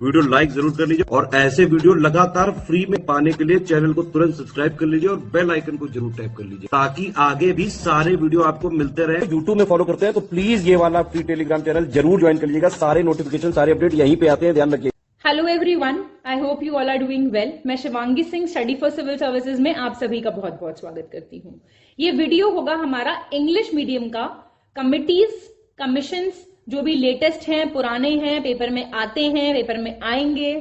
Video like जरूर कर लीजिए और ऐसे वीडियो लगातार फ्री में पाने के लिए चैनल को तुरंत सब्सक्राइब कर लीजिए और बेल आइकन को जरूर टैप कर लीजिए ताकि आगे भी सारे वीडियो आपको मिलते रहे। यूट्यूब में फॉलो करते हैं तो प्लीज ये वाला फ्री टेलीग्राम चैनल जरूर ज्वाइन कर लीजिएगा। सारे नोटिफिकेशन, सारे अपडेट यहीं पे आते हैं, ध्यान रखिए। Hello everyone, I hope you all are doing well. मैं Shivangi Singh study for civil services में आप सभी का बहुत बहुत स्वागत करती हूँ। ये वीडियो होगा हमारा इंग्लिश मीडियम का कमिटीज, कमीशंस जो भी लेटेस्ट हैं, पुराने हैं, पेपर में आते हैं, पेपर में आएंगे,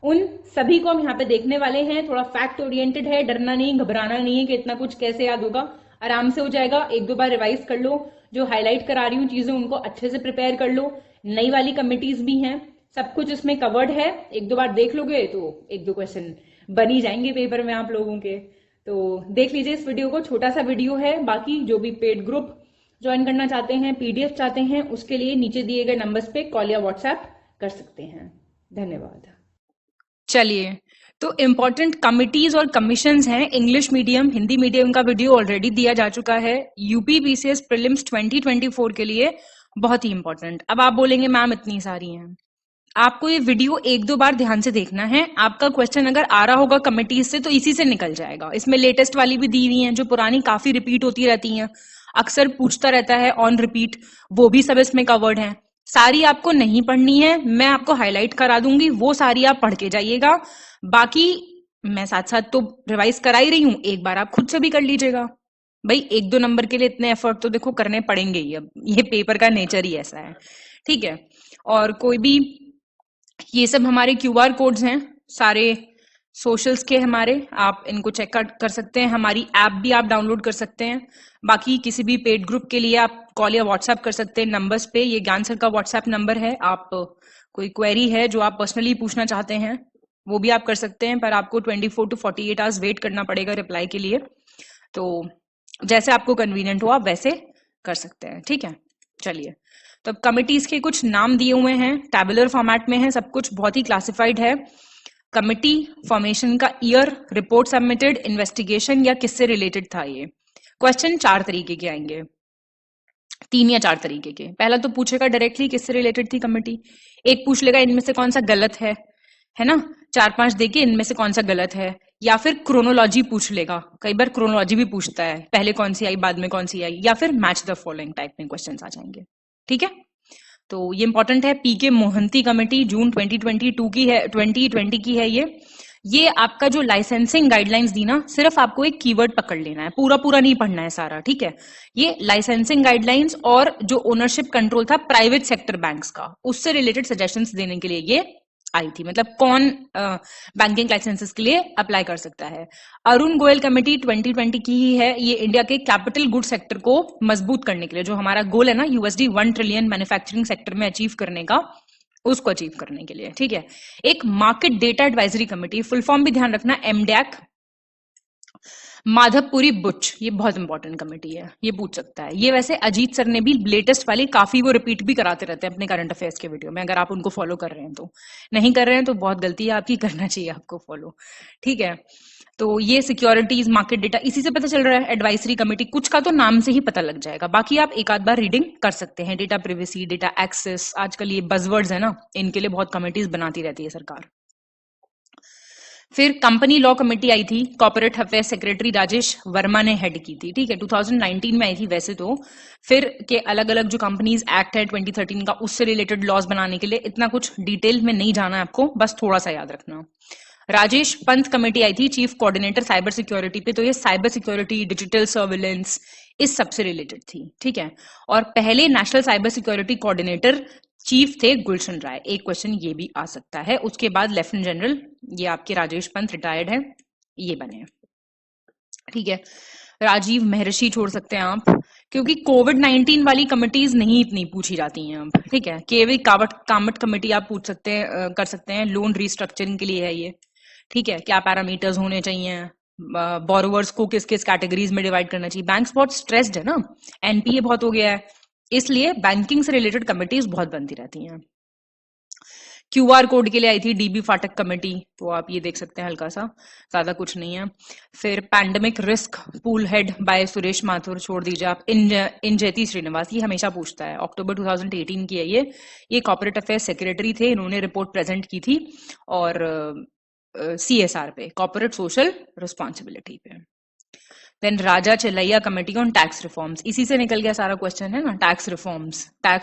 उन सभी को हम यहाँ पे देखने वाले हैं। थोड़ा फैक्ट ओरिएंटेड है, डरना नहीं, घबराना नहीं है कि इतना कुछ कैसे याद होगा, आराम से हो जाएगा। एक दो बार रिवाइज कर लो, जो हाईलाइट करा रही हूँ चीजें उनको अच्छे से प्रिपेयर कर लो। नई वाली कमिटीज भी हैं, सब कुछ इसमें कवर्ड है। एक दो बार देख लोगे तो एक दो क्वेश्चन बन ही जाएंगे पेपर में आप लोगों के। तो देख लीजिए इस वीडियो को, छोटा सा वीडियो है। बाकी जो भी पेड ग्रुप ज्वाइन करना चाहते हैं, पीडीएफ चाहते हैं, उसके लिए नीचे दिए गए नंबर्स पे कॉल या व्हाट्सएप कर सकते हैं। धन्यवाद। चलिए, तो इम्पोर्टेंट कमिटीज और कमीशंस हैं। इंग्लिश मीडियम, हिंदी मीडियम का वीडियो ऑलरेडी दिया जा चुका है। यूपी बीसीएस प्रीलिम्स 2024 के लिए बहुत ही इंपॉर्टेंट। अब आप बोलेंगे मैम इतनी सारी हैं, आपको ये वीडियो एक दो बार ध्यान से देखना है। आपका क्वेश्चन अगर आ रहा होगा कमिटीज से तो इसी से निकल जाएगा। इसमें लेटेस्ट वाली भी दी हुई हैं, जो पुरानी काफी रिपीट होती रहती हैं, अक्सर पूछता रहता है ऑन रिपीट, वो भी सब इसमें कवर्ड हैं। सारी आपको नहीं पढ़नी है, मैं आपको हाईलाइट करा दूंगी, वो सारी आप पढ़ के जाइएगा। बाकी मैं साथ साथ तो रिवाइज करा ही रही हूं, एक बार आप खुद से भी कर लीजिएगा। भाई एक दो नंबर के लिए इतने एफर्ट तो देखो करने पड़ेंगे ही, अब ये पेपर का नेचर ही ऐसा है, ठीक है। और कोई भी, ये सब हमारे क्यूआर कोड्स हैं सारे सोशल्स के हमारे, आप इनको चेक कर सकते हैं। हमारी ऐप भी आप डाउनलोड कर सकते हैं। बाकी किसी भी पेड ग्रुप के लिए आप कॉल या व्हाट्सएप कर सकते हैं नंबर्स पे। ये ज्ञान सर का व्हाट्सएप नंबर है। आप कोई क्वेरी है जो आप पर्सनली पूछना चाहते हैं वो भी आप कर सकते हैं, पर आपको 24 to 48 आवर्स वेट करना पड़ेगा रिप्लाई के लिए। तो जैसे आपको कन्वीनियंट हो आप वैसे कर सकते हैं, ठीक है। चलिए, तो कमिटीज के कुछ नाम दिए हुए हैं, टैबुलर फॉर्मेट में है सब कुछ, बहुत ही क्लासिफाइड है। कमिटी फॉर्मेशन का ईयर, रिपोर्ट सबमिटेड, इन्वेस्टिगेशन या किससे रिलेटेड था ये। क्वेश्चन 4 तरीके के आएंगे, 3 या 4 तरीके के। पहला तो पूछेगा डायरेक्टली किससे रिलेटेड थी कमिटी। एक पूछ लेगा इनमें से कौन सा गलत है ना, 4-5 देके इनमें से कौन सा गलत है। या फिर क्रोनोलॉजी पूछ लेगा, कई बार क्रोनोलॉजी भी पूछता है, पहले कौन सी आई बाद में कौन सी आई। या फिर मैच द फॉलोइंग टाइप में क्वेश्चन आ जाएंगे, ठीक है। तो ये इंपॉर्टेंट है। पीके मोहंती कमेटी जून 2022 की है, 2020 की है ये आपका जो लाइसेंसिंग गाइडलाइंस दी ना, सिर्फ आपको एक कीवर्ड पकड़ लेना है, पूरा पूरा नहीं पढ़ना है सारा, ठीक है। ये लाइसेंसिंग गाइडलाइंस और जो ओनरशिप कंट्रोल था प्राइवेट सेक्टर बैंक्स का, उससे रिलेटेड सजेशंस देने के लिए ये आई थी। मतलब कौन बैंकिंग लाइसेंसेस के लिए अप्लाई कर सकता है। अरुण गोयल कमेटी 2020 की ही है। ये इंडिया के कैपिटल गुड सेक्टर को मजबूत करने के लिए, जो हमारा गोल है ना USD 1 ट्रिलियन मैन्युफैक्चरिंग सेक्टर में अचीव करने का, उसको अचीव करने के लिए, ठीक है। एक market data advisory committee, full form भी ध्यान रखना, MDAC, माधवपुरी बुच, ये बहुत इंपॉर्टेंट कमेटी है, ये पूछ सकता है। ये वैसे अजीत सर ने भी लेटेस्ट वाली काफी वो रिपीट भी कराते रहते हैं अपने करंट अफेयर्स के वीडियो में, अगर आप उनको फॉलो कर रहे हैं तो। नहीं कर रहे हैं तो बहुत गलती है आपकी, करना चाहिए आपको फॉलो, ठीक है। तो ये सिक्योरिटीज, मार्केट डेटा, इसी से पता चल रहा है। एडवाइजरी कमेटी, कुछ का तो नाम से ही पता लग जाएगा, बाकी आप एक आध बार रीडिंग कर सकते हैं। डेटा प्रिवेसी, डेटा एक्सेस, आजकल ये बजवर्ड्स है ना, इनके लिए बहुत कमेटीज बनाती रहती है सरकार। फिर कंपनी लॉ कमेटी आई थी, corporate affair secretary Rajesh Verma ने हेड की थी, ठीक है। 2019 में आई थी वैसे तो। फिर के अलग अलग जो कंपनीज एक्ट है 2013 का, उससे रिलेटेड लॉज बनाने के लिए, इतना कुछ डिटेल में नहीं जाना है आपको, बस थोड़ा सा याद रखना। राजेश पंत कमेटी आई थी, चीफ कोऑर्डिनेटर साइबर सिक्योरिटी पे, तो ये साइबर सिक्योरिटी, डिजिटल सर्विलेंस, इस सबसे रिलेटेड थी, ठीक है। और पहले national cyber security coordinator chief थे गुलशन राय, एक क्वेश्चन ये भी आ सकता है। उसके बाद लेफ्टिनेंट जनरल, ये आपके राजेश पंत रिटायर्ड है, ये बने, ठीक है। राजीव महर्षि छोड़ सकते हैं आप, क्योंकि कोविड-19 वाली कमिटीज नहीं इतनी पूछी जाती हैं अब, ठीक है। केवी कामट कमेटी आप पूछ सकते हैं, कर सकते हैं, लोन रिस्ट्रक्चरिंग के लिए है ये, ठीक है। क्या पैरामीटर्स होने चाहिए, बोरोवर्स को किस किस कैटेगरीज में डिवाइड करना चाहिए। बैंक्स बहुत स्ट्रेस्ड है ना, एनपीए बहुत हो गया है, इसलिए बैंकिंग से रिलेटेड कमिटीज बहुत बनती रहती हैं। क्यूआर कोड के लिए आई थी डीबी फाटक कमेटी, तो आप ये देख सकते हैं, हल्का सा, ज्यादा कुछ नहीं है। फिर pandemic risk pool head by Suresh Mathur, छोड़ दीजिए आप। इंजेती श्रीनिवास, ये हमेशा पूछता है, अक्टूबर 2018 की है ये कॉर्पोरेट अफेयर्स सेक्रेटरी थे, इन्होंने रिपोर्ट प्रेजेंट की थी और सीएसआर पे, कॉर्पोरेट सोशल रिस्पॉन्सिबिलिटी पे। देन राजा चलैया कमेटी ऑन टैक्स रिफॉर्म्स, इसी से निकल गया सारा क्वेश्चन है ना, टैक्स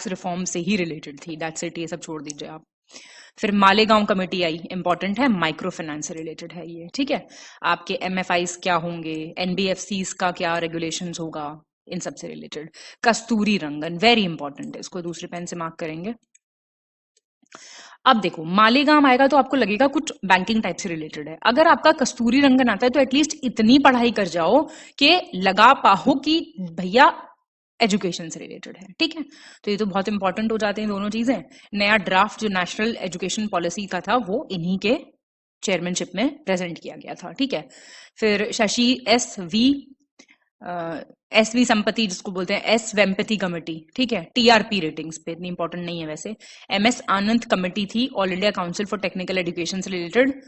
रिफॉर्म से ही रिलेटेड थी, दैट्स इट, ये सब छोड़ दीजिए आप। फिर मालेगांव कमेटी आई, इंपॉर्टेंट है, माइक्रो फाइनेंस से रिलेटेड है ये, ठीक है। आपके एमएफआईज क्या होंगे, एनबीएफसीज का क्या रेगुलेशंस होगा, इन सब से रिलेटेड। कस्तूरी रंगन, वेरी इंपॉर्टेंट है, इसको दूसरे पेन से मार्क करेंगे। अब देखो मालेगांव आएगा तो आपको लगेगा कुछ बैंकिंग टाइप से रिलेटेड है, अगर आपका कस्तूरी रंगन आता है तो एटलीस्ट इतनी पढ़ाई कर जाओ कि लगा पाओ कि भैया एजुकेशन से रिलेटेड है, ठीक है। तो ये तो बहुत इंपॉर्टेंट हो जाते हैं दोनों चीजें। नया ड्राफ्ट जो नेशनल एजुकेशन पॉलिसी का था वो इन्हीं के चेयरमैनशिप में प्रेजेंट किया गया था, ठीक है। फिर शशि एस वी संपत्ति, जिसको बोलते हैं एस वेम्पति कमेटी, ठीक है, टीआरपी रेटिंग्स पे, इतनी इंपॉर्टेंट नहीं है वैसे। एमएस आनंद कमेटी थी, all India council for technical education से रिलेटेड।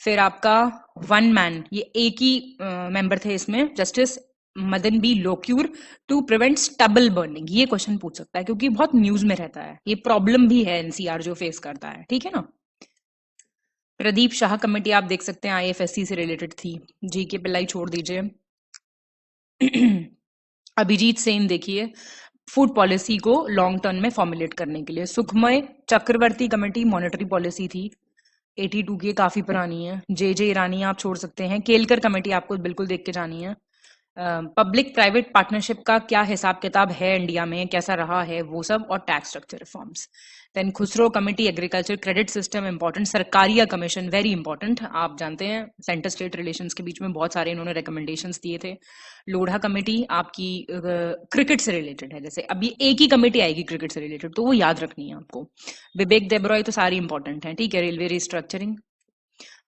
फिर आपका वन मैन, ये एक ही मेंबर थे इसमें, justice Madan B Lokur, to prevent stubble burning, ये क्वेश्चन पूछ सकता है क्योंकि बहुत न्यूज में रहता है, ये प्रॉब्लम भी है एनसीआर जो फेस करता है, ठीक है ना। प्रदीप शाह कमेटी आप देख सकते हैं, आईएफएससी से रिलेटेड थी। जीके पिल्लाई छोड़ दीजिए। अभिजीत सेन देखिए, फूड पॉलिसी को लॉन्ग टर्म में फॉर्मुलेट करने के लिए। सुखमय चक्रवर्ती कमेटी मॉनेटरी पॉलिसी थी, 82 की, काफी पुरानी है। जे ईरानी आप छोड़ सकते हैं। केलकर कमेटी आपको बिल्कुल देख के जानी है। पब्लिक प्राइवेट पार्टनरशिप का क्या हिसाब किताब है इंडिया में, कैसा रहा है वो सब, और tax structure reforms. Then Khusro committee, agriculture credit system important. Sarkaria commission, very important, आप जानते हैं सेंटर स्टेट रिलेशंस के बीच में बहुत सारे इन्होंने रिकमेंडेशंस दिए थे। लोढ़ा कमेटी आपकी क्रिकेट से रिलेटेड है, जैसे अभी एक ही कमेटी आएगी क्रिकेट से रिलेटेड, तो वो याद रखनी है आपको। विवेक देबरॉय तो सारी इंपॉर्टेंट है, ठीक है। Railway restructuring.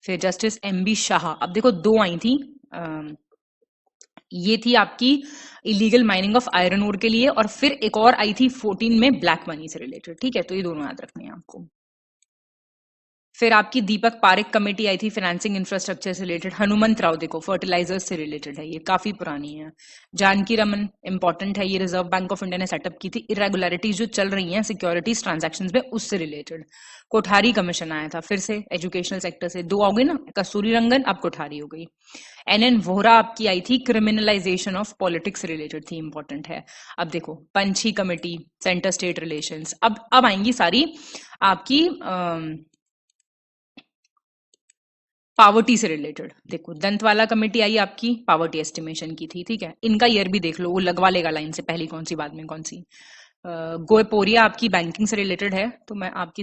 फिर जस्टिस एमबी शाह, अब देखो दो आई थी, ये थी आपकी illegal mining of iron ore के लिए, और फिर एक और आई थी 14 में ब्लैक मनी से रिलेटेड, ठीक है। तो ये दोनों याद रखने हैं आपको। फिर आपकी दीपक पारेख कमेटी आई थी फाइनेंसिंग इंफ्रास्ट्रक्चर से रिलेटेड। हनुमंत राव देखो फर्टिलाइजर्स से रिलेटेड है, ये काफी पुरानी है। जानकी रमन इंपॉर्टेंट है, ये रिजर्व बैंक ऑफ इंडिया ने सेटअप की थी। इरेगुलरिटीज जो चल रही हैं सिक्योरिटीज ट्रांजैक्शंस में, उससे रिलेटेड। कोठारी कमीशन आया था फिर से एजुकेशनल सेक्टर से, दो हो गई ना, कस्तूरी रंगन, अब कोठारी हो गई। एनएन वोहरा आपकी आई थी, क्रिमिनलाइजेशन ऑफ पॉलिटिक्स रिलेटेड थी, इंपॉर्टेंट है। अब देखो पंछी कमेटी, सेंटर स्टेट रिलेशंस। अब आएंगी सारी आपकी पावर्टी से रिलेटेड। देखो दंतवाला कमेटी आई आपकी, पावर्टी एस्टिमेशन की थी, ठीक है। इनका ईयर भी देख लो, वो लगवा लेगा लाइन से, पहली कौन सी बाद में कौन सी। गोयपोरिया आपकी बैंकिंग से रिलेटेड है, तो मैं आपकी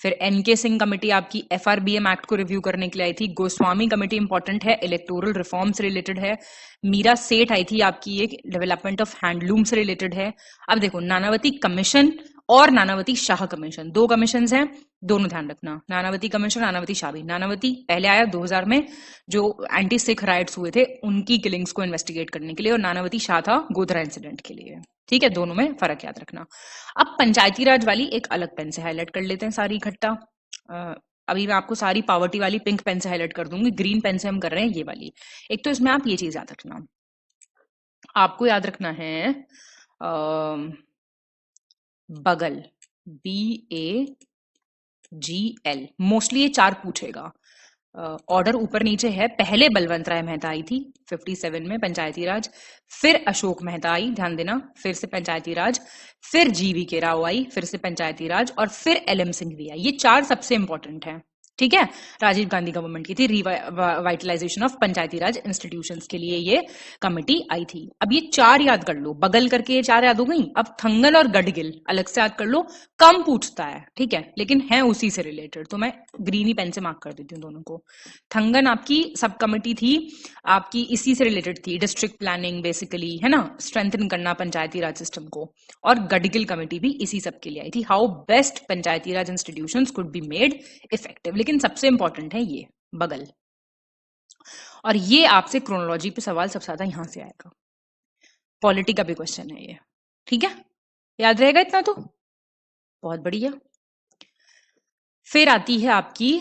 फिर एनके सिंह कमेटी आपकी एफआरबीएम एक्ट को रिव्यू करने के लिए आई थी। गोस्वामी कमेटी इंपॉर्टेंट है, इलेक्टोरल रिफॉर्म से रिलेटेड है। मीरा सेठ आई थी आपकी, एक डेवलपमेंट ऑफ हैंडलूम से रिलेटेड है। अब देखो नानावती कमीशन और नानावती शाह कमीशन, दो कमीशन हैं, दोनों ध्यान रखना। नानावती कमीशन, नानावती शाह भी। नानावती पहले आया 2000 में, जो एंटी सिख राइट्स हुए थे उनकी किलिंग्स को इन्वेस्टिगेट करने के लिए, और नानावती शाह था गोधरा इंसिडेंट के लिए, ठीक है। दोनों में फर्क याद रखना। अब पंचायती राज वाली एक अलग पेन से हाईलाइट कर लेते हैं सारी इकट्ठा। अभी मैं आपको सारी पावर्टी वाली पिंक पेन से हाईलाइट कर दूंगी, ग्रीन पेन से हम कर रहे हैं ये वाली। एक तो इसमें आप ये चीज याद रखना, आपको याद रखना है बगल, BAGL, मोस्टली ये चार पूछेगा। ऑर्डर ऊपर नीचे है, पहले बलवंत राय मेहता आई थी 57 में पंचायती राज, फिर अशोक मेहता आई, ध्यान देना, फिर से पंचायती राज, फिर GV के राव आई, फिर से पंचायती राज, और फिर LM सिंह भी आई। ये चार सबसे इंपॉर्टेंट है, ठीक है। राजीव गांधी गवर्नमेंट की थी, revitalisation of Panchayati Raj institutions के लिए ये कमेटी आई थी। अब ये चार याद कर लो, बगल करके ये चार याद हो गई। अब थंगल और गडगिल अलग से याद कर लो, कम पूछता है, ठीक है, लेकिन है उसी से रिलेटेड, तो मैं ग्रीनी पेन से मार्क कर देती हूँ दोनों को। थंगन आपकी सब कमेटी थी, आपकी इसी से रिलेटेड थी, डिस्ट्रिक्ट प्लानिंग बेसिकली, है ना, स्ट्रेंथन करना पंचायती राज सिस्टम को। और गडगिल कमेटी भी इसी सब के लिए आई थी, how best Panchayati Raj institutions could be made effective. लेकिन सबसे इंपॉर्टेंट है ये बगल, और ये आपसे क्रोनोलॉजी पे सवाल सबसे ज्यादा यहां से आएगा। पॉलिटी का भी क्वेश्चन है ये, ठीक है, याद रहेगा इतना तो बहुत बढ़िया। फिर आती है आपकी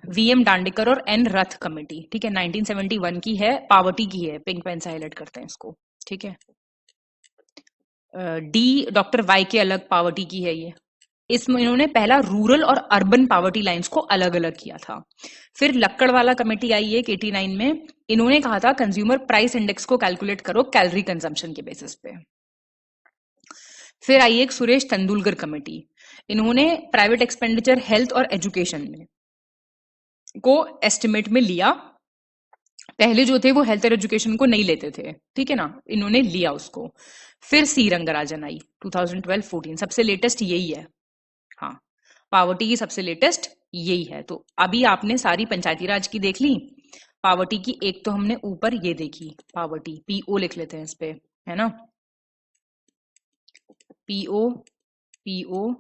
वीएम दांडेकर और एन रथ कमेटी, ठीक है, 1971 की है, पावर्टी की है, पिंक पेन से हाईलाइट करते हैं इसको, ठीक है। डी डॉक्टर वाई के अलग पावर्टी की है ये। इसमें इन्होंने पहला रूरल और अर्बन पावर्टी लाइंस को अलग अलग किया था। फिर लक्कड़वाला कमेटी आई है 89 में, इन्होंने कहा था कंज्यूमर प्राइस इंडेक्स को कैलकुलेट करो कैलोरी कंजम्पशन के बेसिस पे। फिर आई एक सुरेश तेंदुलकर कमेटी, इन्होंने प्राइवेट एक्सपेंडिचर हेल्थ और एजुकेशन में को एस्टिमेट में लिया। पहले जो थे वो हेल्थ और एजुकेशन को नहीं लेते थे, ठीक है ना, इन्होंने लिया उसको। फिर सी रंगराजन आई 2012-14, सबसे लेटेस्ट यही है। हाँ, पावर्टी की सबसे लेटेस्ट यही है। तो अभी आपने सारी पंचायती राज की देख ली, पावर्टी की एक तो हमने ऊपर ये देखी, पावर्टी पीओ लिख लेते हैं इस पे, है ना, पीओ पीओ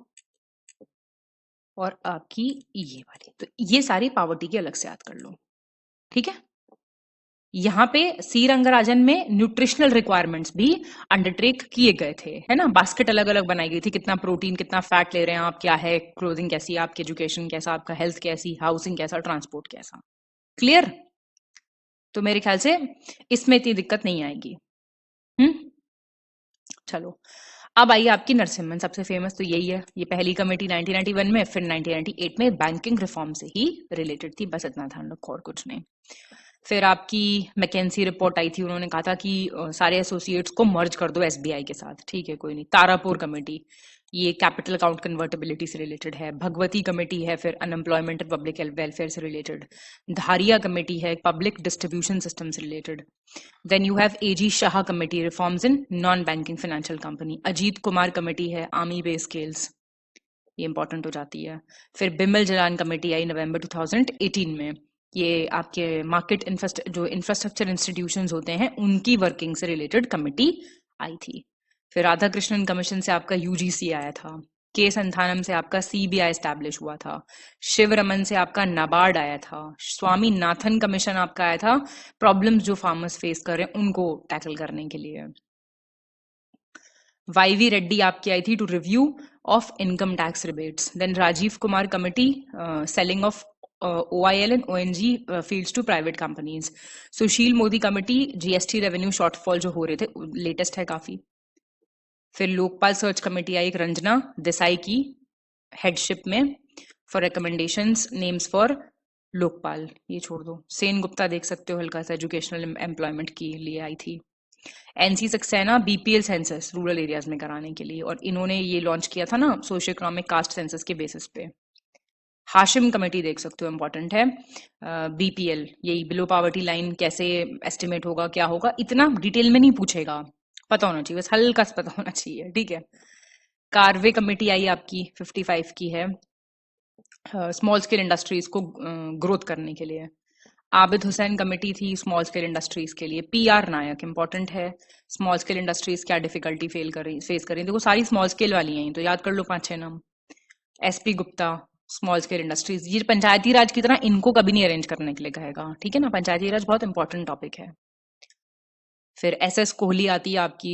और आपकी ये वाली, तो ये सारी पावर्टी की अलग से याद कर लो, ठीक है। यहाँ पे सी रंगराजन में न्यूट्रिशनल रिक्वायरमेंट्स भी अंडरटेक किए गए थे, है ना, बास्केट अलग अलग बनाई गई थी, कितना प्रोटीन कितना फैट ले रहे हैं आप, क्या है, क्लोथिंग कैसी, आपकी एजुकेशन कैसा, आपका हेल्थ कैसी, हाउसिंग कैसा, ट्रांसपोर्ट कैसा, क्लियर। तो मेरे ख्याल से इसमें इतनी दिक्कत नहीं आएगी। चलो, अब आइए आपकी नरसिम्हन, सबसे फेमस तो यही है, ये पहली कमेटी 1991 में, फिर 1998 में बैंकिंग रिफॉर्म से ही रिलेटेड थी, बस इतना ध्यान रखो और कुछ नहीं। फिर आपकी मैकेंसी रिपोर्ट आई थी, उन्होंने कहा था कि सारे एसोसिएट्स को मर्ज कर दो एसबीआई के साथ, ठीक है, कोई नहीं। तारापुर कमेटी, ये कैपिटल अकाउंट कन्वर्टेबिलिटी से रिलेटेड है। भगवती कमेटी है फिर अनएम्प्लॉयमेंट एंड पब्लिक वेलफेयर से रिलेटेड। धारिया कमेटी है पब्लिक डिस्ट्रीब्यूशन सिस्टम से related. Then you have AG Shah committee reforms in non banking financial company. Ajit Kumar committee है आर्मी पे स्केल्स, ये इंपॉर्टेंट हो जाती है। फिर बिमल जलान कमेटी आई नवंबर 2018 में, ये आपके मार्केट जो इंफ्रास्ट्रक्चर इंस्टीट्यूशंस होते हैं उनकी वर्किंग से रिलेटेड कमेटी आई थी। फिर राधा कृष्णन कमीशन से आपका यूजीसी आया था। के संथानम से आपका सीबीआई एस्टैब्लिश हुआ था। शिव रमन से आपका नाबार्ड आया था। स्वामी नाथन कमीशन आपका आया था प्रॉब्लम्स जो फार्मर्स फेस कर रहे हैं उनको टैकल करने के लिए। वाईवी रेड्डी आपकी आई थी to review of income tax rebates. Then Rajiv Kumar committee selling of OIL and ONG fields to private companies. Sushil Modi committee GST revenue shortfall जो हो रहे थे, लेटेस्ट है काफी। फिर लोकपाल सर्च कमेटी आई एक रंजना देसाई की हेडशिप में for recommendations names for Lokpal, ये छोड़ दो। सेन गुप्ता देख सकते हो, हल्का सा एजुकेशनल एम्प्लॉयमेंट के लिए आई थी। NC Saxena BPL census rural areas में कराने के लिए, और इन्होंने ये लॉन्च किया था ना सोशियो इकोनॉमिक कास्ट सेंसस के बेसिस पे। हाशिम कमेटी देख सकते हो, इंपॉर्टेंट है। बीपीएल यही बिलो पॉवर्टी लाइन कैसे एस्टिमेट होगा, क्या होगा, इतना डिटेल में नहीं पूछेगा, पता होना चाहिए, बस हल्का सा पता होना चाहिए, ठीक है। कार्वे कमेटी आई आपकी 55 की है, स्मॉल स्केल इंडस्ट्रीज को ग्रोथ करने के लिए। आबिद हुसैन कमेटी थी स्मॉल स्केल इंडस्ट्रीज के लिए। पीआर नायक इंपॉर्टेंट है, स्मॉल स्केल इंडस्ट्रीज क्या डिफिकल्टी फेस कर रही, देखो सारी स्मॉल स्केल वाली हैं, तो याद कर लो 5-6 नाम। SP Gupta small scale industries, ये पंचायती राज की तरह इनको कभी नहीं अरेंज करने के लिए कहेगा, ठीक है ना, पंचायती राज बहुत इंपॉर्टेंट टॉपिक है। फिर एसएस कोहली आती है आपकी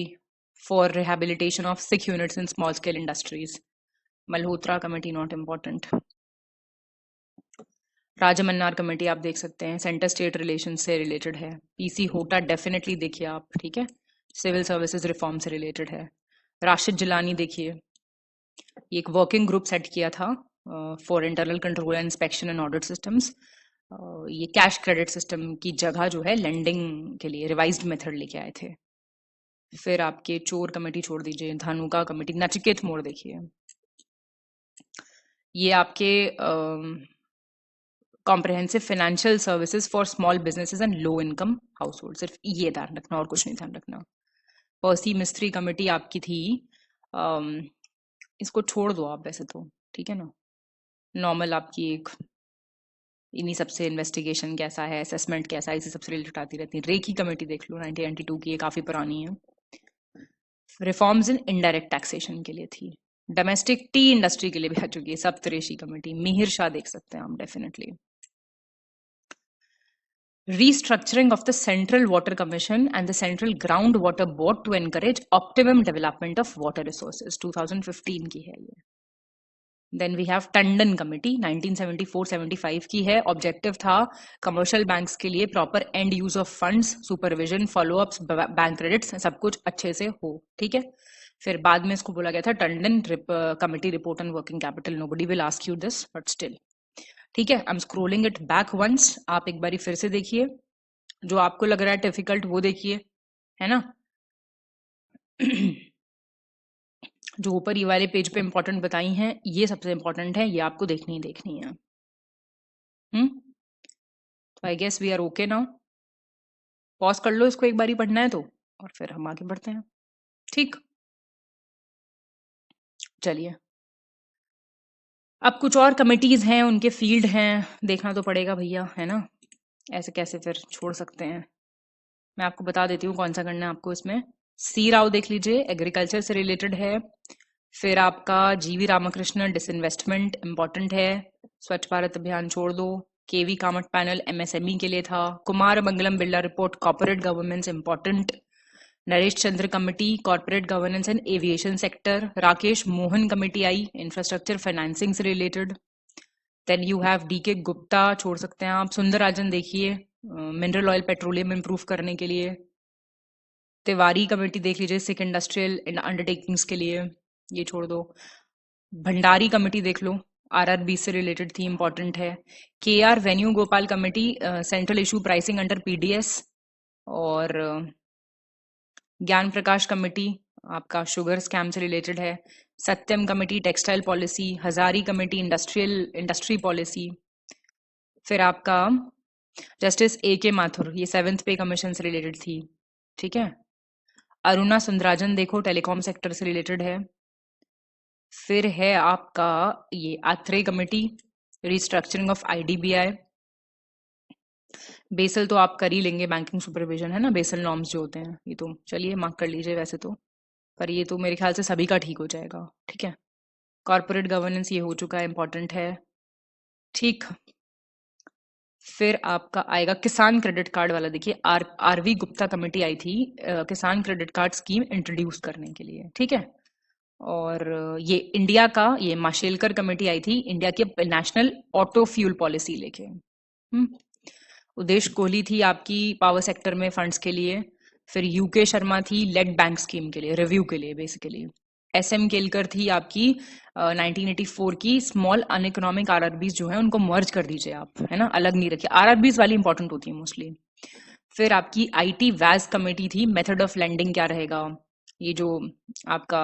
for rehabilitation of sick units in small scale industries. Malhotra committee not important. Rajamannar committee आप देख सकते हैं सेंटर स्टेट रिलेशन से रिलेटेड है। पीसी होटा डेफिनेटली देखिए आप, ठीक है, सिविल सर्विसेज रिफॉर्म से रिलेटेड है। राशिद जिलानी देखिए, ये एक वर्किंग ग्रुप सेट किया था for internal control and inspection and audit systems. ये कैश क्रेडिट सिस्टम की जगह जो है लेंडिंग के लिए रिवाइज्ड मेथड लेके आए थे। फिर आपके चोर कमेटी छोड़ दीजिए, धानुका कमेटी। नचिकेत मोड़ देखिए, ये आपके comprehensive financial services for small businesses and low income house hold, सिर्फ ये ध्यान रखना और कुछ नहीं ध्यान रखना। पर्सी मिस्त्री कमेटी आपकी थी, इसको छोड़ दो आप वैसे तो, ठीक है ना, नॉर्मल आपकी एक इन्हीं सबसे इन्वेस्टिगेशन कैसा है, असेसमेंट कैसा है, इसी सबसे रिलेटेड आती रहती है। रेकी कमेटी देख लो 1992 की, ये काफी पुरानी है। रिफॉर्म्स इन इनडायरेक्ट टैक्सेशन के लिए थी। डोमेस्टिक टी इंडस्ट्री के लिए भी आ चुकी है सप्तऋषि कमेटी। मिहिर शाह देख सकते हैं आप definitely. Restructuring of the Central Water Commission and the Central Groundwater Board to encourage optimum development of water resources 2015 की है ये। Then we have Tandon committee 1974-75 की है। ऑब्जेक्टिव था कमर्शियल बैंक्स के लिए proper end use of funds, supervision, followups, bank credits सब कुछ अच्छे से हो, ठीक है। फिर बाद में इसको बोला गया था Tandon committee report on working capital. Nobody will ask you this but still, ठीक है। I am scrolling it back once, आप एक बारी फिर से देखिए, जो आपको लग रहा है डिफिकल्ट वो देखिए, है ना। जो ऊपर ये वाले पेज पे इंपॉर्टेंट बताई हैं ये सबसे इंपॉर्टेंट है, ये आपको देखनी ही देखनी है। तो I guess we are okay now. Pause कर लो इसको एक बारी पढ़ना है तो, और फिर हम आगे बढ़ते हैं, ठीक। चलिए, अब कुछ और कमिटीज हैं, उनके फील्ड हैं, देखना तो पड़ेगा भैया, है ना। ऐसे कैसे फिर छोड़ सकते हैं। मैं आपको बता देती हूँ कौन सा करना है आपको इसमें। सी राव देख लीजिए, एग्रीकल्चर से रिलेटेड है। फिर आपका जीवी रामकृष्णन डिसइन्वेस्टमेंट इंपॉर्टेंट है। स्वच्छ भारत अभियान छोड़ दो। केवी कामत पैनल एमएसएमई के लिए था। Kumar Mangalam Birla report corporate governance important. Naresh Chandra committee corporate governance and aviation sector. Rakesh Mohan committee I infrastructure financing से related. Then you have D K Gupta, छोड़ सकते हैं आप। सुंदरराजन देखिए, मिनरल ऑयल पेट्रोलियम इंप्रूव करने के लिए। तिवारी कमेटी देख लीजिए, सिक इंडस्ट्रियल अंडरटेकिंग्स के लिए, ये छोड़ दो। भंडारी कमेटी देख लो, आरआरबी से रिलेटेड थी, इंपॉर्टेंट है। K R Venugopal committee central issue pricing under PDS. और ज्ञान प्रकाश कमेटी आपका शुगर स्कैम से रिलेटेड है। Satyam committee textile policy. Hazari committee industry policy. फिर आपका जस्टिस ए के माथुर, ये 7th पे कमीशन से रिलेटेड थी, ठीक है। अरुणा सुंदराजन देखो, टेलीकॉम सेक्टर से रिलेटेड है। फिर है आपका ये Athreya committee, restructuring of IDBI. Basel तो आप कर ही लेंगे, बैंकिंग सुपरविजन है ना, बेसल नॉर्म्स जो होते हैं, ये तो चलिए मार्क कर लीजिए वैसे तो, पर ये तो मेरे ख्याल से सभी का ठीक हो जाएगा, ठीक है। कॉर्पोरेट गवर्नेंस ये हो चुका है, इंपॉर्टेंट है, ठीक। फिर आपका आएगा किसान क्रेडिट कार्ड वाला, देखिए आरवी गुप्ता कमेटी आई थी किसान क्रेडिट कार्ड स्कीम इंट्रोड्यूस करने के लिए, ठीक है। और ये इंडिया का, ये माशेलकर कमेटी आई थी इंडिया की नेशनल ऑटो फ्यूल पॉलिसी लेके। उदेश कोहली थी आपकी पावर सेक्टर में फंड्स के लिए। फिर यूके शर्मा थी लेड बैंक स्कीम के लिए, रिव्यू के लिए बेसिकली। एसएम केलकर थी आपकी 1984 की स्मॉल अनइकोनॉमिक आरआरबीज जो है उनको मर्ज कर दीजिए आप, है ना, अलग नहीं रखिए, आरआरबीज वाली इंपॉर्टेंट होती है मोस्टली। फिर आपकी आईटी वैज कमेटी थी, मेथड ऑफ लेंडिंग क्या रहेगा, ये जो आपका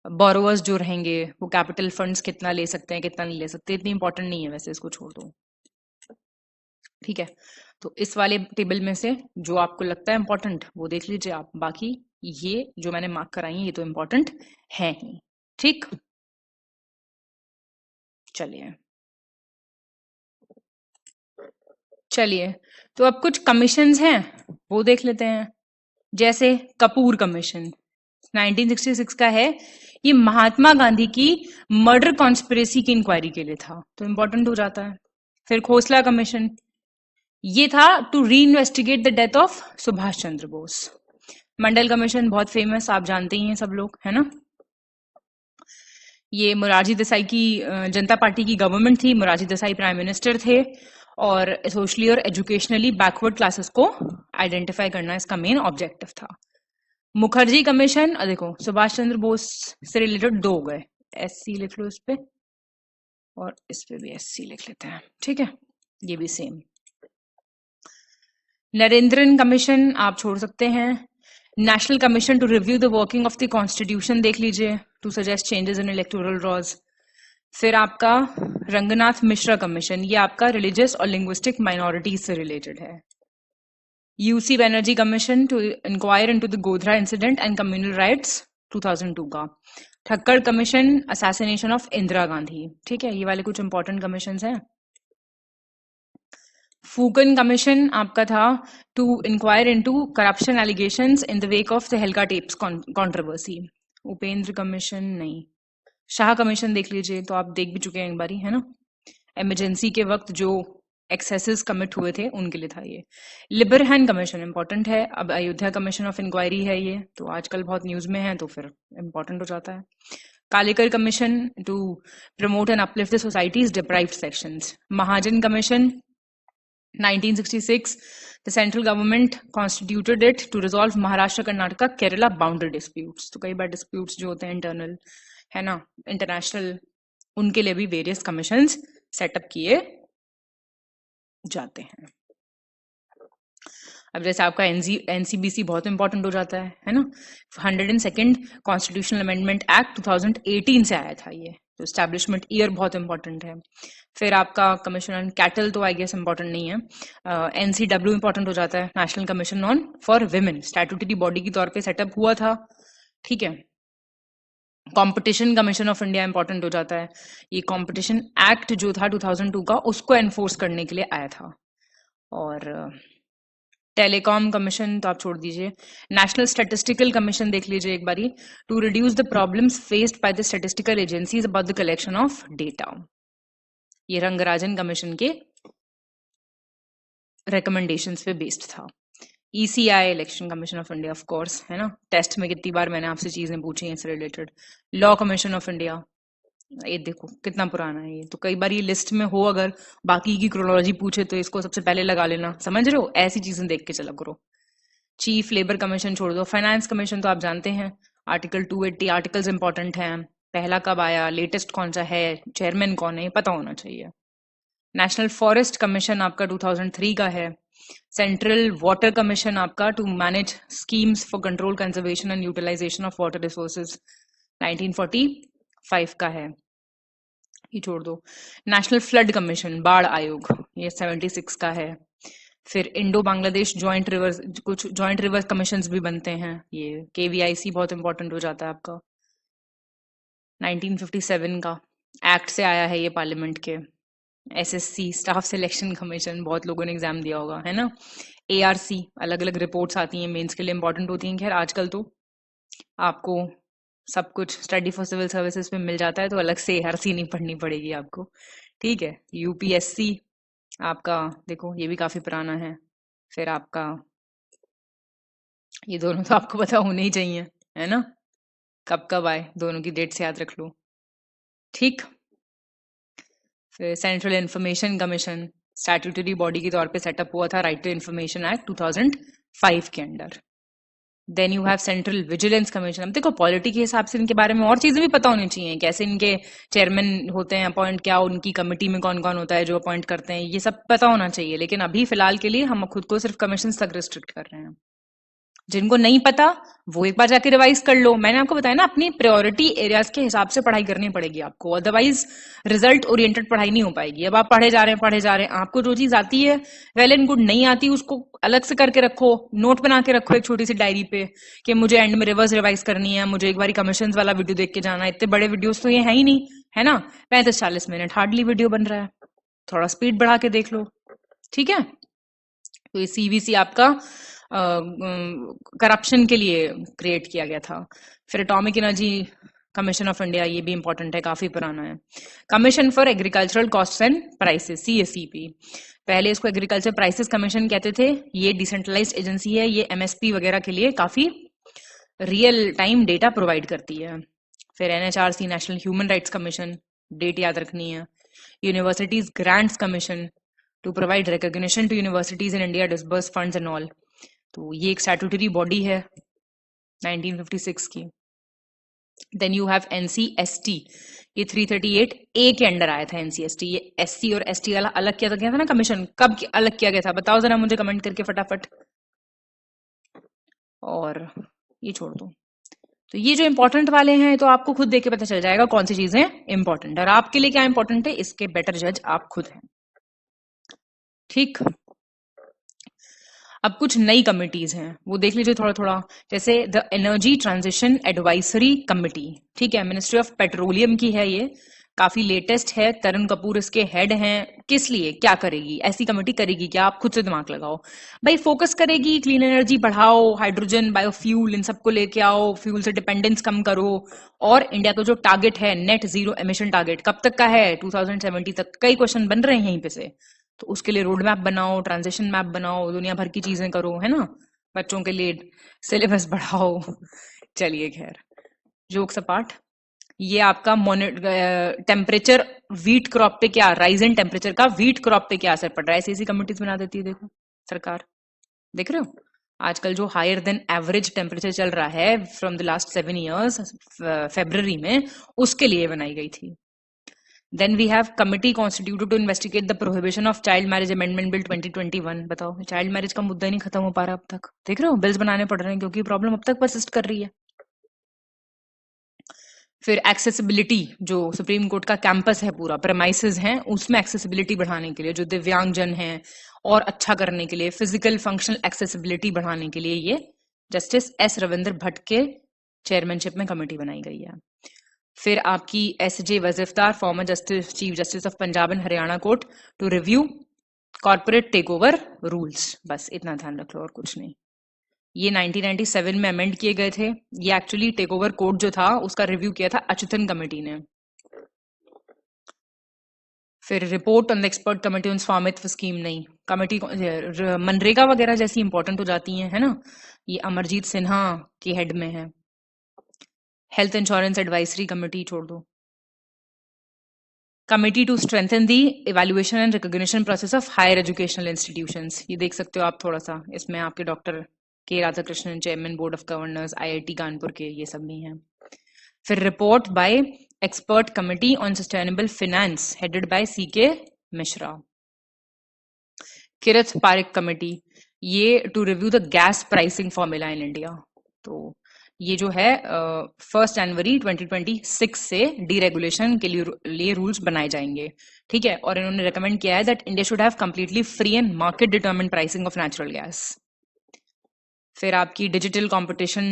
बोरोवर्स जो रहेंगे वो कैपिटल फंड्स कितना ले सकते हैं कितना नहीं ले सकते, इतनी इंपॉर्टेंट नहीं है वैसे, इसको छोड़ दो, ठीक है। तो इस वाले टेबल में से जो आपको लगता है इंपॉर्टेंट वो देख लीजिए आप, बाकी ये जो मैंने मार्क कराई है ये तो इंपॉर्टेंट है ही, ठीक। चलिए तो अब कुछ कमीशंस हैं वो देख लेते हैं। जैसे कपूर कमीशन 1966 का है, ये महात्मा गांधी की मर्डर कॉन्स्पिरेसी की इंक्वायरी के लिए था, तो इंपॉर्टेंट हो जाता है। फिर खोसला कमीशन, ये था to reinvestigate the death of Subhash Chandra Bose. Mandal commission बहुत फेमस, आप जानते ही हैं सब लोग, है ना। ये मोरारजी देसाई की जनता पार्टी की गवर्नमेंट थी, मोरारजी देसाई प्राइम मिनिस्टर थे, और सोशली और एजुकेशनली बैकवर्ड क्लासेस को आइडेंटिफाई करना इसका मेन ऑब्जेक्टिव था। मुखर्जी कमीशन, देखो सुभाष चंद्र बोस से रिलेटेड दो हो गए, एससी लिख लो इस पे, और इस पे भी एससी लिख लेते हैं, ठीक है, ये भी सेम। नरेंद्रन कमीशन आप छोड़ सकते हैं। National commission to review the working of the constitution देख लीजिए, to suggest changes in electoral laws. फिर आपका रंगनाथ मिश्रा कमीशन, ये आपका रिलीजियस और लिंग्विस्टिक माइनॉरिटीज से रिलेटेड है। UC Banerjee commission to inquire into the Godhra incident and communal riots 2002 का। Thakkar commission assassination of Indira Gandhi, ठीक है, ये वाले कुछ इंपॉर्टेंट कमीशंस हैं। फूकन कमीशन आपका था to inquire into corruption allegations in the wake of the Tehelka tapes controversy. Upendra commission नहीं। शाह कमीशन देख लीजिए, तो आप देख भी चुके हैं एक बारी, है ना, इमरजेंसी के वक्त जो एक्सेसेस कमिट हुए थे उनके लिए था ये। लिबरहैन कमीशन इंपॉर्टेंट है। अब अयोध्या कमीशन ऑफ इंक्वायरी है ये, तो आजकल बहुत न्यूज में है तो फिर इंपॉर्टेंट हो जाता है। Kalekar Commission to promote and uplift the society's deprived sections. Mahajan Commission 1966, the central government constituted it to resolve Maharashtra, Karnataka, Kerala boundary disputes. तो कई बार disputes जो होते हैं internal है ना, international, उनके लिए भी various commissions set up किए जाते हैं. अब जैसे आपका एनसीबीसी बहुत इंपॉर्टेंट हो जाता है ना. 102nd कॉन्स्टिट्यूशनल अमेंडमेंट एक्ट 2018 से आया था ये, तो स्टैब्लिशमेंट ईयर बहुत इंपॉर्टेंट है. फिर आपका कमीशन ऑन कैटल तो आई गेस इंपॉर्टेंट नहीं है. एनसीडब्ल्यू इंपॉर्टेंट हो जाता है, national commission on for women, statutory body के तौर पे सेटअप हुआ था. ठीक है. Competition commission of India important हो जाता है. ये कंपटीशन एक्ट जो था 2002 का, उसको एनफोर्स करने के लिए आया था. और टेलीकॉम कमीशन तो आप छोड़ दीजिए. नेशनल स्टैटिस्टिकल कमीशन देख लीजिए एक बारी, to reduce the problems faced by the statistical agencies about the collection of data. ये रंगराजन कमीशन के रिकमेंडेशंस पे बेस्ड था. ECI, election commission of India, of course, है ना. टेस्ट में कितनी बार मैंने आपसे चीजें पूछी हैं इससे related. Law commission of India, ये देखो कितना पुराना है ये. तो कई बार ये लिस्ट में हो, अगर बाकी की क्रोनोलॉजी पूछे तो इसको सबसे पहले लगा लेना, समझ रहे हो. ऐसी चीजें देख के चला करो. चीफ लेबर कमीशन छोड़ दो. फाइनेंस कमीशन तो आप जानते हैं, आर्टिकल 280 आर्टिकल्स इंपॉर्टेंट हैं. पहला कब आया, लेटेस्ट कौन सा है, चेयरमैन कौन है, पता होना चाहिए. नेशनल फॉरेस्ट कमीशन आपका 2003 का है. सेंट्रल वाटर कमीशन आपका to manage schemes for control, conservation and utilisation of water resources 1945 का है. ये छोड़ दो. नेशनल फ्लड कमीशन, बाढ़ आयोग, ये 76 का है. फिर इंडो बांग्लादेश जॉइंट रिवर्स, कुछ जॉइंट रिवर्स कमीशंस भी बनते हैं. ये केवीआईसी बहुत इंपॉर्टेंट हो जाता है आपका. 1957 का एक्ट से आया है ये पार्लियामेंट के. एसएससी, स्टाफ सिलेक्शन कमीशन, बहुत लोगों ने एग्जाम दिया होगा, है ना. एआरसी, अलग अलग रिपोर्ट्स आती हैं, मेंस के लिए इंपॉर्टेंट होती हैं. खैर आजकल तो आपको सब कुछ स्टडी फॉर सिविल सर्विसेज पे मिल जाता है, तो अलग से एआरसी नहीं पढ़नी पड़ेगी आपको. ठीक है. यूपीएससी आपका देखो, ये भी काफी पुराना है. फिर आपका ये दोनों तो आपको पता होने ही चाहिए, है ना. कब कब आए, दोनों की डेट से याद रख लो. ठीक. फिर central information commission, statutory body के तौर पे सेटअप हुआ था राइट टू इंफॉर्मेशन एक्ट 2005 के under. Then you have central vigilance commission. अब देखो पॉलिटी के हिसाब से इनके बारे में और चीजें भी पता होनी चाहिए, कैसे इनके चेयरमैन होते हैं अपॉइंट, क्या उनकी कमेटी में कौन कौन होता है जो अपॉइंट करते हैं, ये सब पता होना चाहिए. लेकिन अभी फिलहाल के लिए हम खुद को सिर्फ कमीशन तक रिस्ट्रिक्ट कर रहे हैं. जिनको नहीं पता वो एक बार जाके रिवाइज कर लो. मैंने आपको बताया ना, अपनी प्रायोरिटी एरियाज के हिसाब से पढ़ाई करनी पड़ेगी आपको, अदरवाइज रिजल्ट ओरिएंटेड पढ़ाई नहीं हो पाएगी. अब आप पढ़े जा रहे हैं, आपको जो चीज आती है वेल एंड गुड, नहीं आती उसको अलग से करके रखो, नोट बना के रखो एक छोटी सी डायरी पे कि मुझे एंड में रिवर्स रिवाइज करनी है, मुझे एक बार कमीशन वाला वीडियो देख के जाना है. इतने बड़े वीडियोस तो ये है ही नहीं, है ना. 35-40 मिनट हार्डली वीडियो बन रहा है, थोड़ा स्पीड बढ़ा के देख लो. ठीक है. तो ये सीवीसी आपका करप्शन के लिए क्रिएट किया गया था. फिर atomic energy commission of India, ये भी इंपॉर्टेंट है, काफी पुराना है. Commission for agricultural costs and prices, CSEP, पहले इसको एग्रीकल्चर प्राइसेस कमीशन कहते थे. ये डिसेंट्रलाइज्ड एजेंसी है, ये एमएसपी वगैरह के लिए काफी रियल टाइम डेटा प्रोवाइड करती है. फिर NHRC, national human rights commission, date याद रखनी है. Universities grants commission to provide recognition to universities in India, disburse funds and all. तो ये एक स्टैट्यूटरी बॉडी है 1956 की. देन यू हैव एनसीएसटी, ये 338 ए के अंडर आया था एनसीएसटी. ये एससी और एसटी वाला अलग किया गया था ना कमीशन, कब अलग किया गया था बताओ जरा मुझे कमेंट करके फटाफट. और ये छोड़ दो. तो ये जो इंपॉर्टेंट वाले हैं तो आपको खुद देख के पता चल जाएगा कौन सी चीजें इंपॉर्टेंट, और आपके लिए क्या इंपॉर्टेंट है इसके बेटर जज आप खुद हैं. ठीक. अब कुछ नई कमिटीज हैं वो देख लीजिए थोड़ा थोड़ा. जैसे the energy transition advisory committee, ठीक है, मिनिस्ट्री ऑफ पेट्रोलियम की है, ये काफी लेटेस्ट है. तरुण कपूर इसके हेड हैं. किस लिए, क्या करेगी, ऐसी कमेटी करेगी क्या, आप खुद से दिमाग लगाओ भाई. फोकस करेगी क्लीन एनर्जी बढ़ाओ, हाइड्रोजन, बायोफ्यूल, इन सबको लेके आओ, फ्यूल से डिपेंडेंस कम करो. और इंडिया का जो टारगेट है नेट जीरो एमिशन टारगेट, कब तक का है, 2070 तक. कई क्वेश्चन बन रहे हैं यहीं पे से, तो उसके लिए रोड मैप बनाओ, ट्रांजिशन मैप बनाओ, दुनिया भर की चीजें करो, है ना. बच्चों के लिए सिलेबस बढ़ाओ. चलिए खैर, जोक्स अपार्ट, ये आपका टेम्परेचर वीट क्रॉप पे क्या, राइज इन टेम्परेचर का वीट क्रॉप पे क्या असर पड़ रहा है, ऐसी कमिटीज बना देती है। देखो सरकार, देख रहे हो आजकल जो हायर देन एवरेज टेम्परेचर चल रहा है from the last 7 years February में, उसके लिए बनाई गई थी। Then we have committee constituted to investigate the prohibition of child marriage amendment bill 2021। बताओ, चाइल्ड मैरिज का मुद्दा ही नहीं खत्म हो पा रहा अब तक। देख रहे हो, बिल्स बनाने पड़ रहे हैं क्योंकि प्रॉब्लम अब तक परसिस्ट कर रही है। फिर एक्सेसिबिलिटी, जो सुप्रीम कोर्ट का कैंपस है पूरा, प्रेमाइसेस हैं, उसमें एक्सेसिबिलिटी बढ़ाने के लिए, जो दिव्यांगजन हैं और अच्छा करने के लिए, फिजिकल फंक्शनल एक्सेसिबिलिटी बढ़ाने के लिए ये जस्टिस एस रविंद्र भट्ट के चेयरमैनशिप में कमेटी बनाई गई है। फिर आपकी S J. Vazifdar, former justice chief justice of Punjab and Haryana court, to review corporate takeover rules. बस इतना ध्यान रख लो और कुछ नहीं। ये 1997 में अमेंड किए गए थे। ये एक्चुअली टेक ओवर कोड जो था उसका रिव्यू किया था अच्युतन कमेटी ने। फिर report on the expert committee on स्वामित्व स्कीम, नहीं कमेटी मनरेगा वगैरह जैसी इंपॉर्टेंट हो जाती है ना, ये अमरजीत सिन्हा की हेड में है। हेल्थ इंश्योरेंस एडवाइजरी कमेटी छोड़ दो। Committee to strengthen the evaluation and recognition process of higher educational institutions, ये देख सकते हो आप थोड़ा सा, इसमें आपके doctor K Radhakrishnan, chairman board of governors IIT Kanpur के, ये सब भी हैं। फिर report by expert committee on sustainable finance headed by C K Mishra. Kirit Parikh committee, ये to review the gas pricing formula in India. तो ये जो है 1 जनवरी 2026 से डीरेगुलेशन के लिए रूल्स बनाए जाएंगे, ठीक है। और इन्होंने रिकमेंड किया है that India should have completely free and market determined pricing of natural gas. फिर आपकी डिजिटल कंपटीशन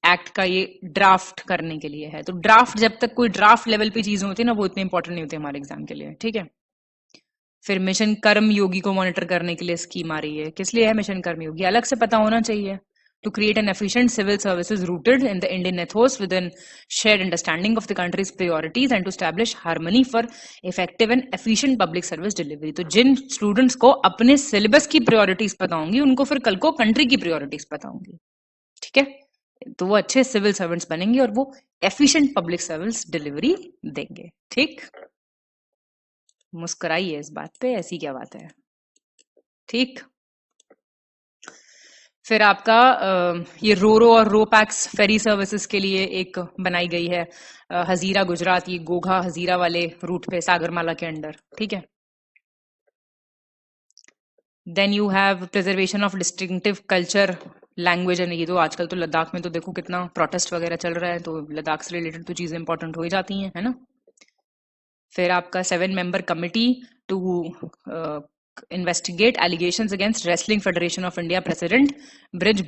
एक्ट का ये ड्राफ्ट करने के लिए है। तो ड्राफ्ट, जब तक कोई ड्राफ्ट लेवल पे चीजें होती है ना, वो इतने इंपॉर्टेंट नहीं होती हमारे एग्जाम के लिए, ठीक है। फिर मिशन कर्म योगी को मॉनिटर करने के लिए स्कीम आ रही है। किस लिए है मिशन कर्म योगी, अलग से पता होना चाहिए। To create an efficient civil services rooted in the Indian ethos with an shared understanding of the country's priorities and to establish harmony for effective and efficient public service delivery. तो जिन students को अपने syllabus की priorities पता होंगी, उनको फिर कल को कंट्री की प्रायोरिटीज पता होंगी, ठीक है। तो वो अच्छे सिविल सर्वेंट्स बनेंगे और वो एफिशिएंट पब्लिक सर्विस डिलीवरी देंगे, ठीक। मुस्कुराइए इस बात पे, ऐसी क्या बात है, ठीक। फिर आपका ये रोरो और रोपैक्स फेरी सर्विसेज के लिए एक बनाई गई है, हजीरा गुजरात, ये गोघा हजीरा वाले रूट पे सागरमाला के अंडर, ठीक है। Then you have preservation of distinctive culture language, and ये तो आजकल तो लद्दाख में तो देखो कितना प्रोटेस्ट वगैरह चल रहा है, तो लद्दाख से रिलेटेड तो चीजें इंपॉर्टेंट हो ही जाती हैं, है ना। फिर आपका 7 member committee to investigate allegations against wrestling federation of India president Brij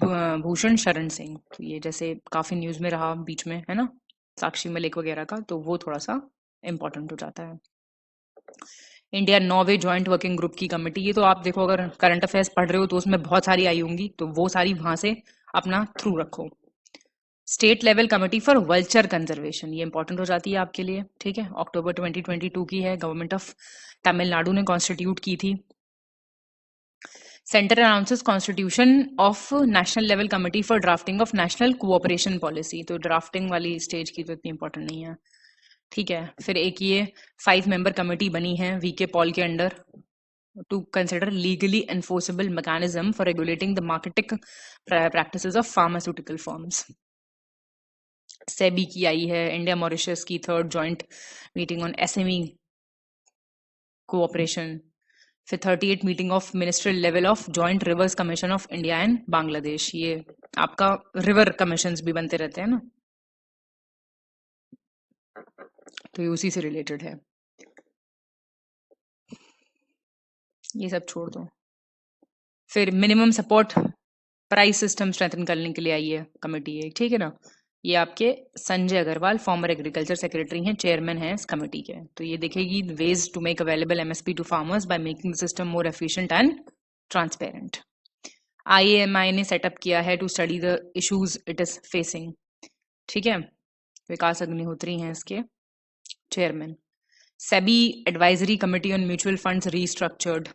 Bhushan Sharan Singh. तो ये जैसे काफी न्यूज में रहा बीच में, है ना, साक्षी मलिक वगैरह का, तो वो थोड़ा सा इंपॉर्टेंट हो जाता है। India Norway joint working group की कमेटी, ये तो आप देखो अगर करंट अफेयर्स पढ़ रहे हो तो उसमें बहुत सारी आई होंगी, तो वो सारी वहां से अपना थ्रू रखो। State level committee for vulture conservation, ये इंपॉर्टेंट हो जाती है आपके लिए, ठीक है। अक्टूबर 2022 की है, गवर्नमेंट ऑफ तमिलनाडु ने कॉन्स्टिट्यूट की थी। Centre announces constitution of national level committee for drafting of national cooperation policy. तो ड्राफ्टिंग वाली स्टेज की तो इतनी इंपॉर्टेंट नहीं है, ठीक है। फिर एक ये 5 member कमेटी बनी है वीके पॉल के under to consider legally enforceable mechanism for regulating the marketing practices of pharmaceutical firms. SEBI की आई है, इंडिया मॉरिशस की 3rd joint meeting on SME cooperation. फिर 38 meeting of ministerial level of joint reverse commission of India and Bangladesh, ये आपका river commissions भी बनते रहते हैं ना, तो ये उसी से रिलेटेड है। ये सब छोड़ दो। फिर minimum support price system strengthen करने के लिए आई है कमेटी है, ठीक है ना। ये आपके Sanjay Agrawal former agriculture secretary हैं, चेयरमैन हैं इस कमेटी के। तो ये देखेगी ways to make available MSP to farmers by making the system more efficient and transparent. IAMI ने सेटअप किया है to study the issues it is facing, ठीक है। विकास अग्निहोत्री हैं इसके chairman. SEBI advisory committee on mutual funds restructured,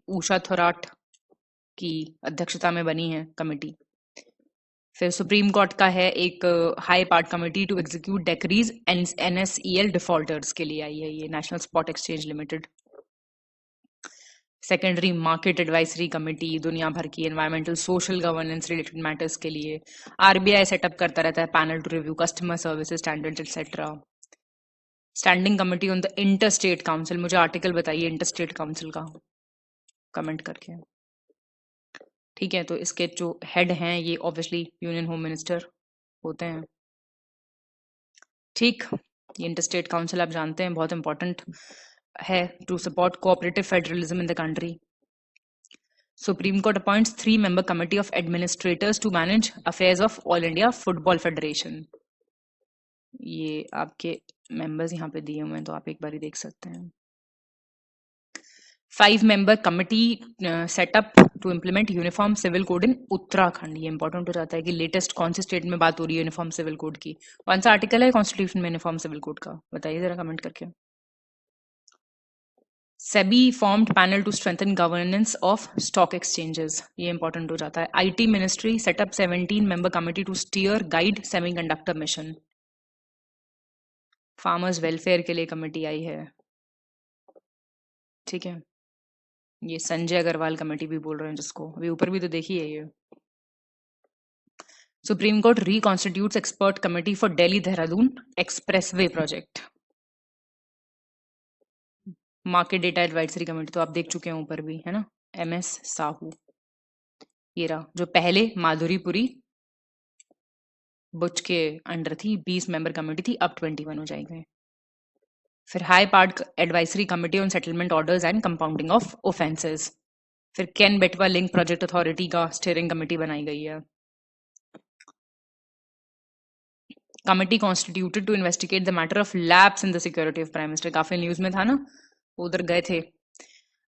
Usha Thorat की अध्यक्षता में बनी है कमेटी। फिर सुप्रीम कोर्ट का है एक high part committee to execute decrees NSEL defaulters के लिए आई है, ये national spot exchange limited. Secondary market advisory committee दुनिया भर की environmental social governance related matters के लिए। RBI सेटअप करता रहता है panel to review customer services standards etcetera. Standing committee on the inter state council, मुझे आर्टिकल बताइए इंटर स्टेट काउंसिल का कमेंट करके। ठीक है, तो इसके जो हेड हैं ये ऑब्वियसली यूनियन होम मिनिस्टर होते हैं। ठीक, ये इंटर स्टेट काउंसिल आप जानते हैं बहुत इंपॉर्टेंट है to support cooperative federalism in the country. Supreme court appoints 3-member committee of administrators to manage affairs of all India football federation. ये आपके मेंबर्स यहाँ पे दिए हुए हैं तो आप एक बार ही देख सकते हैं। 5-member committee set up to implement uniform civil code in Uttarakhand. ये इंपॉर्टेंट हो जाता है कि लेटेस्ट कौन से स्टेट में बात हो रही है यूनिफॉर्म सिविल कोड की। कौन सा आर्टिकल है कॉन्स्टिट्यूशन में यूनिफॉर्म सिविल कोड का, बताइए जरा कमेंट करके। SEBI formed panel to strengthen governance of stock exchanges, ये इंपॉर्टेंट हो जाता है। IT ministry set up 17-member committee to steer guide semiconductor mission. Farmers welfare के लिए कमेटी आई है। ठीक है, ये संजय अग्रवाल कमेटी भी बोल रहे हैं जिसको, अभी ऊपर भी तो देखिए ये। Supreme court reconstitutes expert committee for Delhi Dehradun expressway project. Market data advisory committee तो आप देख चुके हैं ऊपर भी, है ना, MS साहू। ये रहा जो पहले माधुरीपुरी बुच के अंडर थी, 20-member कमेटी थी, अब 21 हो जाएंगे। फिर high part advisory committee on settlement orders and compounding of offences. फिर Ken Betwa link project authority का स्टीयरिंग कमेटी बनाई गई है। Committee constituted to investigate the matter of lapse in the security of prime minister. काफी न्यूज में था ना, उधर गए थे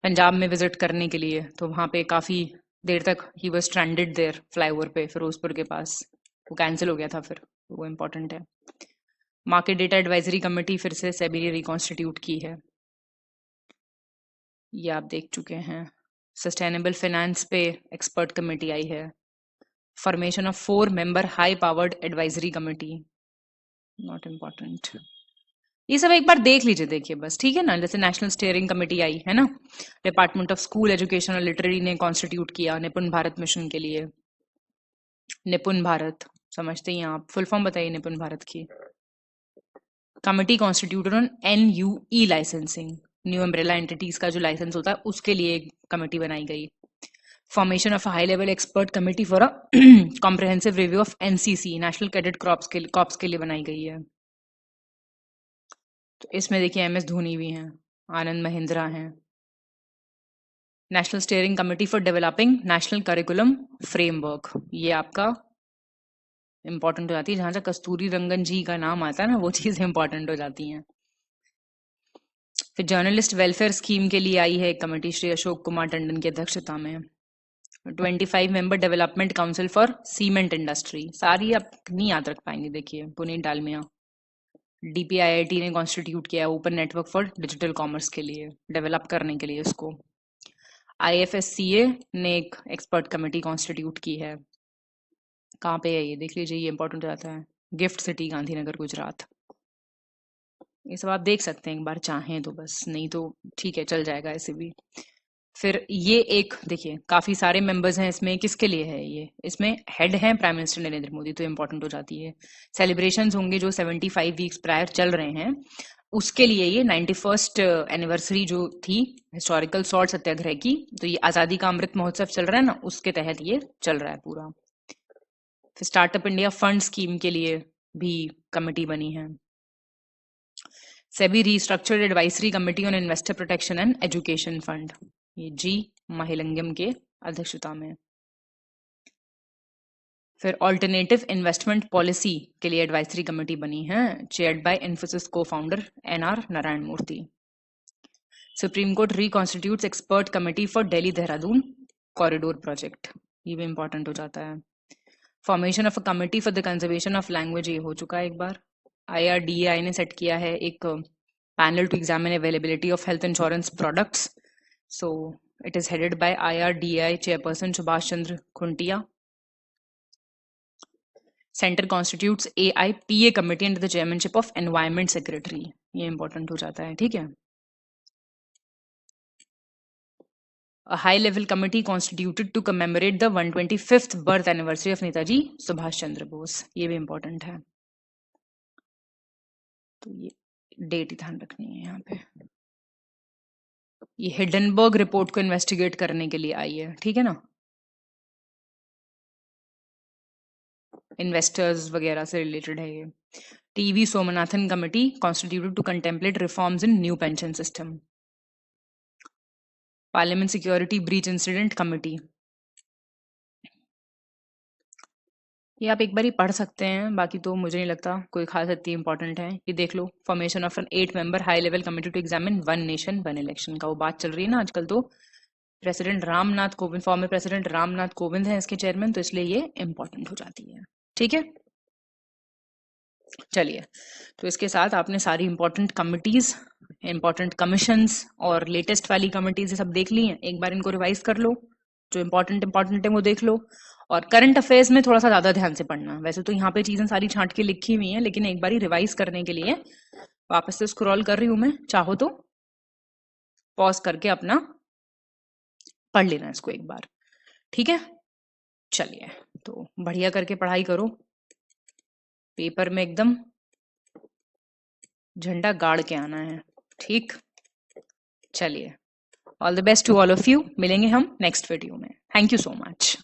पंजाब में विजिट करने के लिए, तो वहां पे काफी देर तक ही वाज स्ट्रैंडेड देयर फ्लाईओवर पे फिरोजपुर के पास, वो कैंसिल हो गया था फिर, वो इम्पोर्टेंट है। मार्केट डेटा एडवाइजरी कमेटी फिर से सेबी ने रिकॉन्स्टिट्यूट की है, ये आप देख चुके हैं। सस्टेनेबल फाइनेंस पे एक्सपर्ट कमेटी आई है। Formation of 4-member high powered advisory committee, not important. ये सब एक बार देख लीजिए, देखिए बस, ठीक है ना। जैसे नेशनल स्टीयरिंग कमेटी आई है ना, डिपार्टमेंट ऑफ स्कूल एजुकेशन और लिटरेरी ने कॉन्स्टिट्यूट किया निपुण भारत मिशन के लिए। निपुण भारत समझते ही हैं आप, फुल फॉर्म बताइए निपुण भारत की। Committee constituted on NUE licensing, new umbrella entities का जो लाइसेंस होता है उसके लिए एक कमेटी बनाई गई। Formation of high level expert committee for a comprehensive review of NCC, national cadet corps के लिए बनाई गई है। तो इसमें देखिए MS धोनी भी हैं, आनंद महिंद्रा हैं। National steering committee for developing national curriculum framework, ये आपका इंपॉर्टेंट हो जाती है। जहां से कस्तूरी रंगन जी का नाम आता है ना, वो चीज इंपॉर्टेंट हो जाती हैं। फिर जर्नलिस्ट वेलफेयर स्कीम के लिए आई है एक कमेटी श्री अशोक कुमार टंडन की अध्यक्षता में। 25-member development council for cement industry, सारी आप नहीं याद रख पाएंगे, देखिए पुनीत डालमिया। DPIIT ने कॉन्स्टिट्यूट किया है open network for digital commerce के लिए, डेवलप करने के लिए उसको। IFSCA ने एक एक्सपर्ट कमेटी कॉन्स्टिट्यूट की है। कहाँ पे है ये देख लीजिए, ये इंपॉर्टेंट हो जाता है। Gift city Gandhinagar Gujarat. ये सब आप देख सकते हैं एक बार चाहें तो, बस नहीं तो ठीक है चल जाएगा ऐसे भी। फिर ये एक देखिए काफी सारे मेंबर्स हैं इसमें, किसके लिए है ये, इसमें हेड हैं प्राइम मिनिस्टर नरेंद्र मोदी, तो इंपॉर्टेंट हो जाती है। सेलिब्रेशंस होंगे जो 75 वीक्स प्रायर चल रहे हैं, उसके लिए ये 91st एनिवर्सरी जो थी हिस्टोरिकल सॉल्ट सत्याग्रह की, तो ये आजादी का अमृत महोत्सव चल रहा है ना, उसके तहत ये चल रहा है पूरा। फिर स्टार्टअप इंडिया फंड स्कीम के लिए भी कमेटी बनी है। SEBI restructured advisory committee on investor protection and education fund, ये जी महिलंगम के अध्यक्षता में। फिर ऑल्टरनेटिव इन्वेस्टमेंट पॉलिसी के लिए एडवाइजरी कमेटी बनी है, chaired by Infosys cofounder NR Narayana Murthy. Supreme court reconstitutes expert committee for Delhi Dehradun corridor project, ये भी इंपॉर्टेंट हो जाता है। Formation of a committee for the conservation of language, ये हो चुका है एक बार। IRDAI ने सेट किया है एक panel to examine availability of health insurance products, so it is headed by IRDAI chairperson Subhash Chandra Khuntia. Centre constitutes AIPA committee under the chairmanship of environment secretary, ये इंपॉर्टेंट हो जाता है, ठीक है। A high level committee constituted to commemorate the 125th birth anniversary of Netaji Subhash Chandra Bose, ये भी important है, तो ये डेट ध्यान रखनी है यहाँ पे। ये हिडनबर्ग रिपोर्ट को इन्वेस्टिगेट करने के लिए आई है, ठीक है ना, इन्वेस्टर्स वगैरह से रिलेटेड है ये। TV Somanathan committee constituted to contemplate reforms in new pension system. Parliament security breach incident committee, ये आप एक बार ही पढ़ सकते हैं, बाकी तो मुझे नहीं लगता कोई खास इतनी इंपॉर्टेंट है। ये देख लो, formation of an 8 member high level committee to examine one nation one election का वो बात चल रही है ना आजकल, तो president Ramnath Kovind, former president Ramnath Kovind है इसके चेयरमैन, तो इसलिए ये इंपॉर्टेंट हो जाती है, ठीक है। चलिए, तो इसके साथ आपने सारी इंपॉर्टेंट कमिटीज, इंपॉर्टेंट कमीशंस और लेटेस्ट वाली कमिटीज सब देख ली हैं। एक बार इनको रिवाइज कर लो, जो इंपॉर्टेंट है वो देख लो, और करंट अफेयर्स में थोड़ा सा ज्यादा ध्यान से पढ़ना। वैसे तो यहाँ पे चीजें सारी छांट के लिखी हुई हैं, लेकिन एक बार ही रिवाइज करने के लिए वापस से स्क्रॉल कर रही हूं मैं, चाहो तो पॉज करके अपना पढ़ लेना इसको एक बार, ठीक है। चलिए, तो बढ़िया करके पढ़ाई करो, पेपर में एकदम झंडा गाड़ के आना है, ठीक। चलिए, all the best to all of you, मिलेंगे हम नेक्स्ट वीडियो में। Thank you so much.